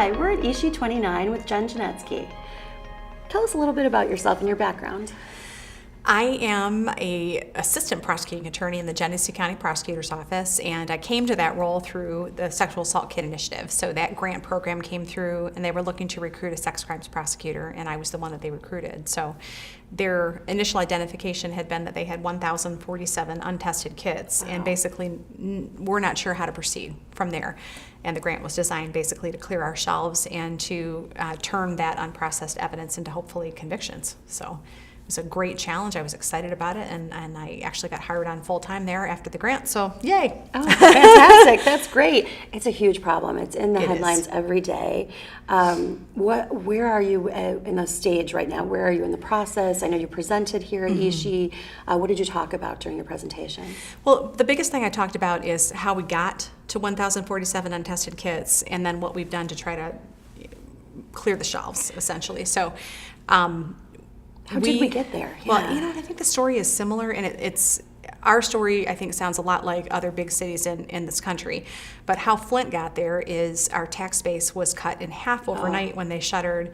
Hi, we're at ISHI 29 with Jen Janetsky. Tell us a little bit about yourself and your background. I am an Assistant Prosecuting Attorney in the Genesee County Prosecutor's Office, and I came to that role through the Sexual Assault Kit Initiative. So that grant program came through, and they were looking to recruit a sex crimes prosecutor, and I was the one that they recruited. So their initial identification had been that they had 1,047 untested kits, and basically we're not sure how to proceed from there. And the grant was designed basically to clear our shelves and to turn that unprocessed evidence into hopefully convictions. So it was a great challenge. I was excited about it, and I actually got hired on full-time there after the grant, so yay. Oh, fantastic. That's great. It's a huge problem. It's in the headlines every day. Where are you in the stage right now? Where are you in the process? I know you presented here at ISHI. What did you talk about during your presentation? Well, the biggest thing I talked about is how we got to 1,047 untested kits, and then what we've done to try to clear the shelves, essentially. So how did we get there? Yeah. Well, I think the story is similar, and it's our story, I think, sounds a lot like other big cities in this country. But how Flint got there is our tax base was cut in half overnight when they shuttered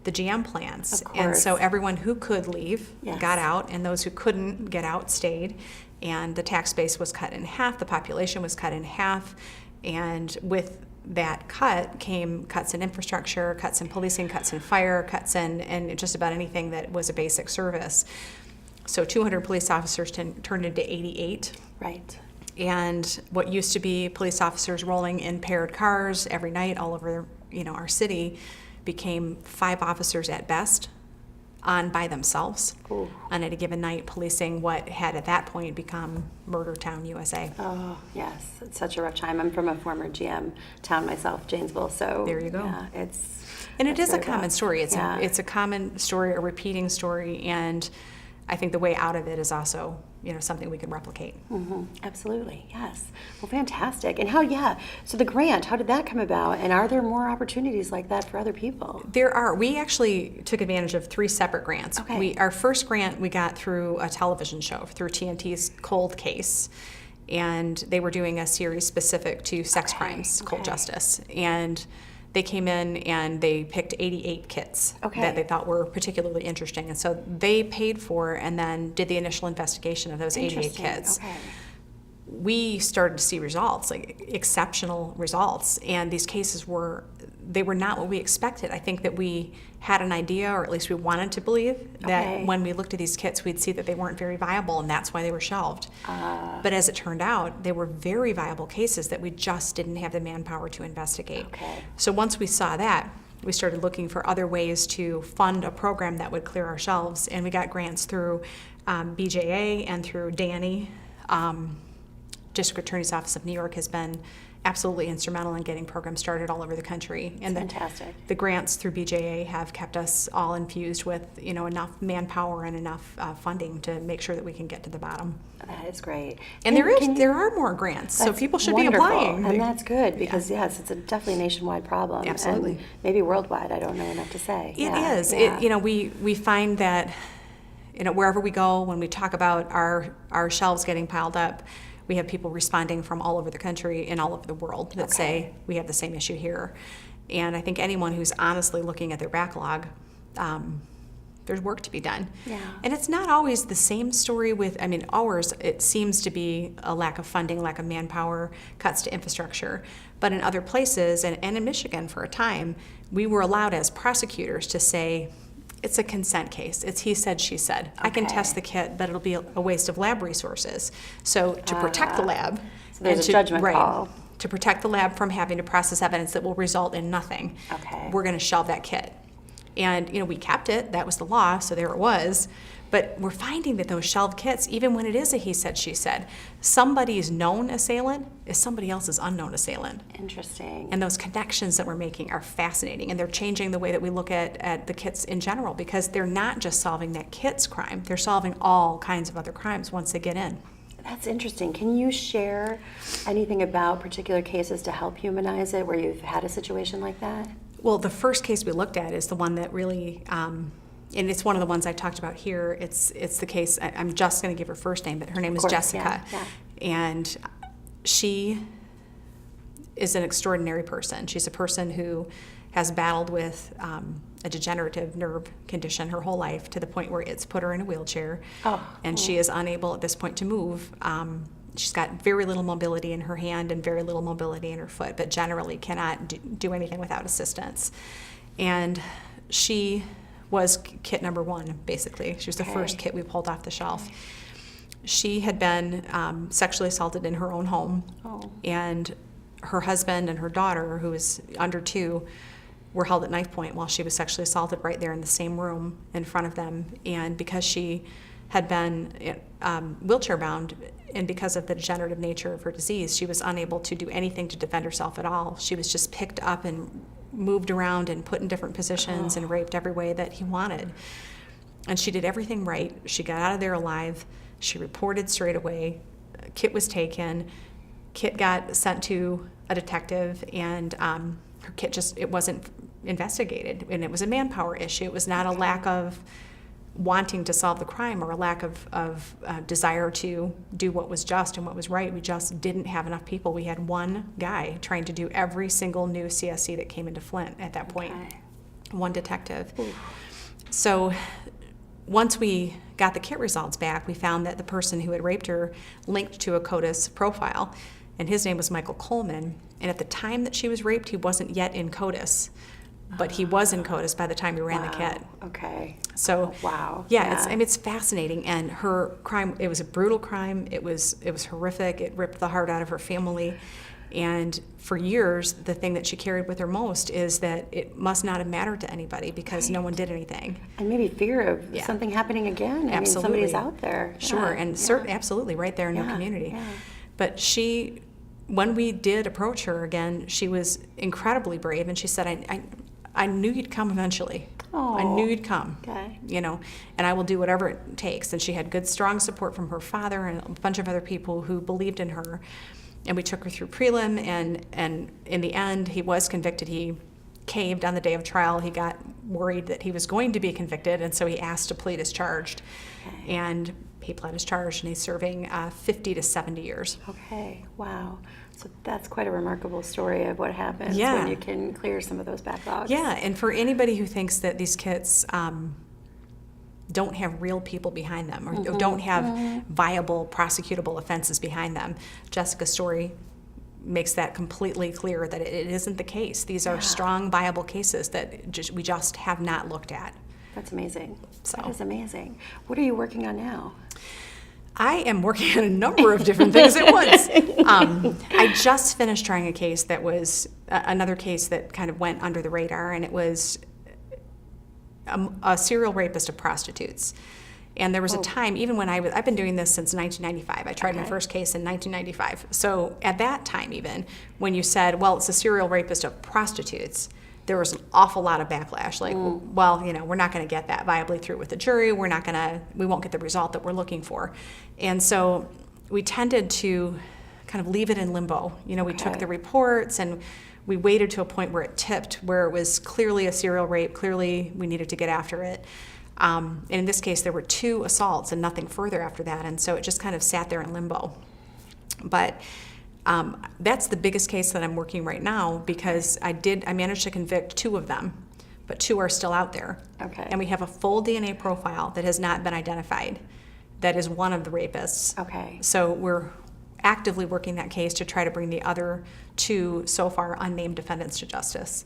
the GM plants. And so everyone who could leave got out, and those who couldn't get out stayed. And the tax base was cut in half, the population was cut in half, and with that cut came cuts in infrastructure, cuts in policing, cuts in fire, cuts in just about anything that was a basic service. So 200 police officers turned into 88. Right. And what used to be police officers rolling in paired cars every night all over our city became 5 officers at best on by themselves on at a given night, policing what had at that point become Murdertown, USA. Oh, yes. It's such a rough time. I'm from a former GM town myself, Janesville, so there you go. Yeah, it is a common story. It's a common story, a repeating story, and I think the way out of it is also something we can replicate. Absolutely, yes. Well, fantastic. And so the grant, how did that come about? And are there more opportunities like that for other people? There are. We actually took advantage of 3 separate grants. Okay. Our first grant we got through a television show, through TNT's Cold Case. And they were doing a series specific to sex crimes, cold justice. And they came in and they picked 88 kits that they thought were particularly interesting. And so they paid for and then did the initial investigation of those 88 kits. Okay. We started to see results, like exceptional results. And these cases were not what we expected. I think that we had an idea, or at least we wanted to believe, that when we looked at these kits, we'd see that they weren't very viable, and that's why they were shelved. But as it turned out, they were very viable cases that we just didn't have the manpower to investigate. So once we saw that, we started looking for other ways to fund a program that would clear our shelves, and we got grants through BJA and through DANI. District Attorney's Office of New York has been absolutely instrumental in getting programs started all over the country. And fantastic. The grants through BJA have kept us all infused with enough manpower and enough funding to make sure that we can get to the bottom. That is great. And there are more grants, so people should be applying. And that's good because yes, it's definitely a nationwide problem. Absolutely. And maybe worldwide. I don't know enough to say. It is. Yeah. We find that wherever we go, when we talk about our shelves getting piled up, we have people responding from all over the country and all over the world that say we have the same issue here. And I think anyone who's honestly looking at their backlog, there's work to be done. Yeah. And it's not always the same story ours, it seems to be a lack of funding, lack of manpower, cuts to infrastructure. But in other places, and in Michigan for a time, we were allowed as prosecutors to say, it's a consent case. It's he said, she said. I can test the kit, but it'll be a waste of lab resources. So to protect the lab, so there's a judgment call. To protect the lab from having to process evidence that will result in nothing, we're going to shelve that kit. And we kept it. That was the law, so there it was. But we're finding that those shelved kits, even when it is a he said, she said, somebody's known assailant is somebody else's unknown assailant. Interesting. And those connections that we're making are fascinating, and they're changing the way that we look at the kits in general, because they're not just solving that kit's crime, they're solving all kinds of other crimes once they get in. That's interesting. Can you share anything about particular cases to help humanize it where you've had a situation like that? Well, the first case we looked at is the one that really, and it's one of the ones I talked about here. It's the case, I'm just going to give her first name, but her name is Jessica. Yeah. And she is an extraordinary person. She's a person who has battled with a degenerative nerve condition her whole life to the point where it's put her in a wheelchair. And she is unable at this point to move. She's got very little mobility in her hand and very little mobility in her foot, but generally cannot do anything without assistance. And she was kit number one, basically. She was the first kit we pulled off the shelf. She had been sexually assaulted in her own home, and her husband and her daughter, who was under 2, were held at knife point while she was sexually assaulted right there in the same room in front of them. And because she had been wheelchair bound, and because of the degenerative nature of her disease, she was unable to do anything to defend herself at all. She was just picked up and moved around and put in different positions and raped every way that he wanted. And she did everything right. She got out of there alive. She reported straight away. Kit was taken. Kit got sent to a detective, and her kit it wasn't investigated, and it was a manpower issue. It was not a lack of wanting to solve the crime or a lack of desire to do what was just and what was right. We just didn't have enough people. We had one guy trying to do every single new CSC that came into Flint at that point. One detective. So once we got the kit results back, we found that the person who had raped her linked to a CODIS profile, and his name was Michael Coleman. And at the time that she was raped, he wasn't yet in CODIS, but he was in CODIS by the time we ran the kit. So it's fascinating. And her crime, it was a brutal crime. It was horrific. It ripped the heart out of her family. And for years, the thing that she carried with her most is that it must not have mattered to anybody because no one did anything. And maybe fear of something happening again. I mean, somebody's out there. Absolutely, right there in her community. But when we did approach her again, she was incredibly brave, and she said, I knew you'd come eventually. I knew you'd come, and I will do whatever it takes. And she had good, strong support from her father and a bunch of other people who believed in her. And we took her through prelim, and in the end, he was convicted. He caved on the day of trial. He got worried that he was going to be convicted, and so he asked to plead as charged. And he pled as charged, and he's serving 50 to 70 years. Wow. So that's quite a remarkable story of what happens when you can clear some of those backlogs. And for anybody who thinks that these kits don't have real people behind them or don't have viable prosecutable offenses behind them, Jessica's story makes that completely clear that it isn't the case. These are strong, viable cases that we just have not looked at. That's amazing. That is amazing. What are you working on now? I am working on a number of different things at once. I just finished trying a case that was another case that kind of went under the radar, and it was a serial rapist of prostitutes. And there was a time, even when I've been doing this since 1995. I tried my first case in 1995. So at that time, even when you said, well, it's a serial rapist of prostitutes, there was an awful lot of backlash. Like, well, we're not going to get that viably through with the jury. We won't get the result that we're looking for. And so we tended to kind of leave it in limbo. We took the reports and we waited to a point where it tipped, where it was clearly a serial rape. Clearly, we needed to get after it. And in this case, there were 2 assaults and nothing further after that. And so it just kind of sat there in limbo. But that's the biggest case that I'm working right now because I managed to convict 2 of them, but 2 are still out there. And we have a full DNA profile that has not been identified. That is one of the rapists. So we're actively working that case to try to bring the other 2 so far unnamed defendants to justice.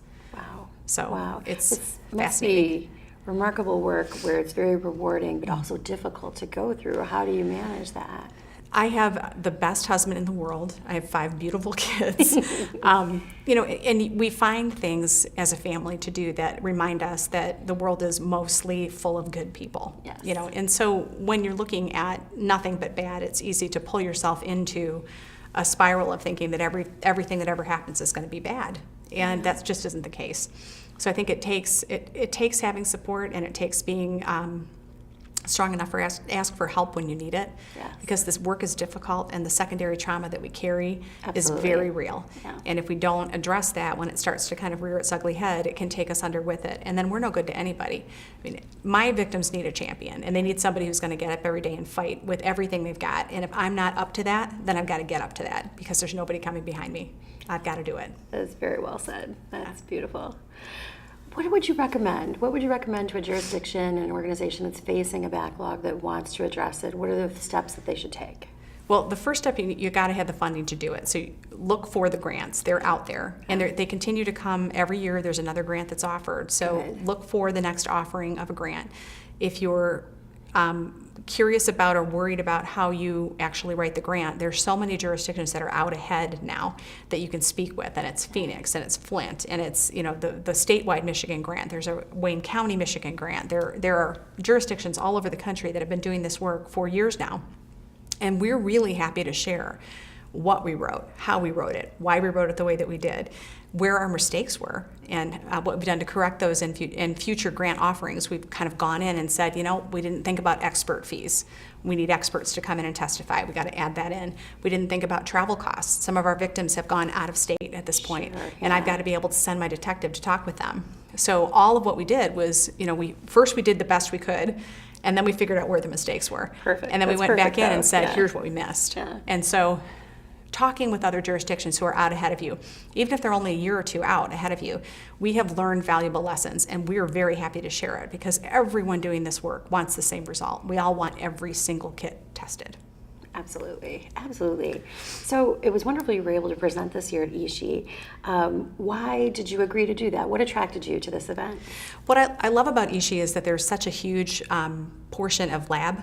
So it's fascinating. Remarkable work where it's very rewarding but also difficult to go through. How do you manage that? I have the best husband in the world. I have 5 beautiful kids. And we find things as a family to do that remind us that the world is mostly full of good people. And so when you're looking at nothing but bad, it's easy to pull yourself into a spiral of thinking that everything that ever happens is going to be bad. And that just isn't the case. So I think it takes having support, and it takes being strong enough to ask for help when you need it. Yes. Because this work is difficult and the secondary trauma that we carry Absolutely. is very real. Yeah. And if we don't address that when it starts to kind of rear its ugly head, it can take us under with it. And then we're no good to anybody. I mean, my victims need a champion, and they need somebody who's going to get up every day and fight with everything they've got. And if I'm not up to that, then I've got to get up to that, because there's nobody coming behind me. I've got to do it. That's very well said. That's beautiful. What would you recommend? What would you recommend to a jurisdiction and an organization that's facing a backlog that wants to address it? What are the steps that they should take? Well, the first step, you got to have the funding to do it. So look for the grants. They're out there, and they continue to come every year. There's another grant that's offered. So Good. look for the next offering of a grant. If you're curious about or worried about how you actually write the grant, there's so many jurisdictions that are out ahead now that you can speak with, and it's Phoenix, and it's Flint, and it's the statewide Michigan grant. There's a Wayne County, Michigan grant. There are jurisdictions all over the country that have been doing this work for years now, and we're really happy to share what we wrote, how we wrote it, why we wrote it the way that we did, where our mistakes were, and what we've done to correct those in future grant offerings. We've kind of gone in and said, we didn't think about expert fees. We need experts to come in and testify. We got to add that in. We didn't think about travel costs. Some of our victims have gone out of state at this point, Sure, and I've got to be able to send my detective to talk with them. So all of what we did was, we did the best we could, and then we figured out where the mistakes were. Perfect. And then we That's went back perfect, in though. and said, Yeah. here's what we missed. Yeah. And so talking with other jurisdictions who are out ahead of you, even if they're only a year or two out ahead of you, we have learned valuable lessons, and we are very happy to share it, because everyone doing this work wants the same result. We all want every single kit tested. Absolutely, absolutely. So it was wonderful you were able to present this year at ISHI. Why did you agree to do that? What attracted you to this event? What I love about ISHI is that there's such a huge portion of lab.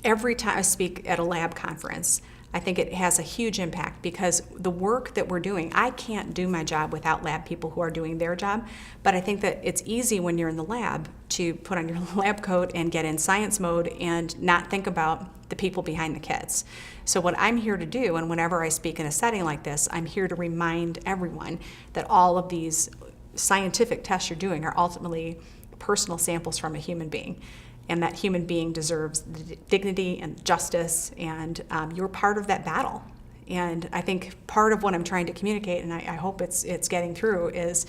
Every time I speak at a lab conference, I think it has a huge impact, because the work that we're doing, I can't do my job without lab people who are doing their job, but I think that it's easy when you're in the lab to put on your lab coat and get in science mode and not think about the people behind the kits. So what I'm here to do, and whenever I speak in a setting like this, I'm here to remind everyone that all of these scientific tests you're doing are ultimately personal samples from a human being. And that human being deserves the dignity and justice, and you're part of that battle. And I think part of what I'm trying to communicate, and I hope it's getting through, is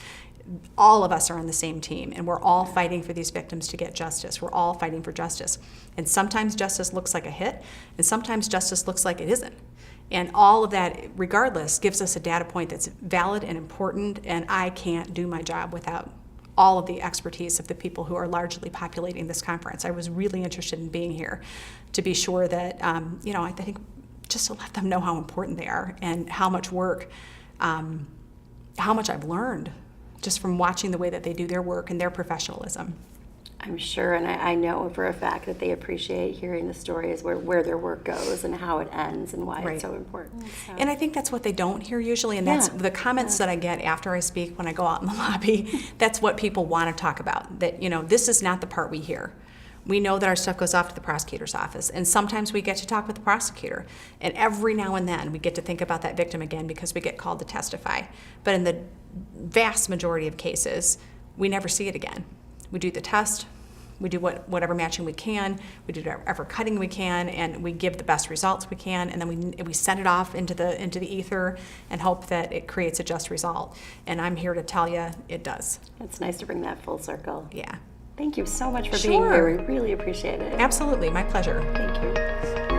all of us are on the same team, and we're all fighting for these victims to get justice. We're all fighting for justice. And sometimes justice looks like a hit, and sometimes justice looks like it isn't. And all of that, regardless, gives us a data point that's valid and important, and I can't do my job without all of the expertise of the people who are largely populating this conference. I was really interested in being here to be sure that, I think just to let them know how important they are, and how much work, how much I've learned just from watching the way that they do their work and their professionalism. I'm sure, and I know for a fact that they appreciate hearing the stories where their work goes and how it ends and why Right. it's so important. So. And I think that's what they don't hear usually, and that's Yeah. the comments that I get after I speak when I go out in the lobby. That's what people want to talk about, that, this is not the part we hear. We know that our stuff goes off to the prosecutor's office, and sometimes we get to talk with the prosecutor, and every now and then we get to think about that victim again because we get called to testify. But in the vast majority of cases, we never see it again. We do the test, we do whatever matching we can, we do whatever cutting we can, and we give the best results we can, and then we send it off into the ether and hope that it creates a just result. And I'm here to tell you it does. It's nice to bring that full circle. Yeah. Thank you so much for Sure. being here. We really appreciate it. Absolutely, my pleasure. Thank you.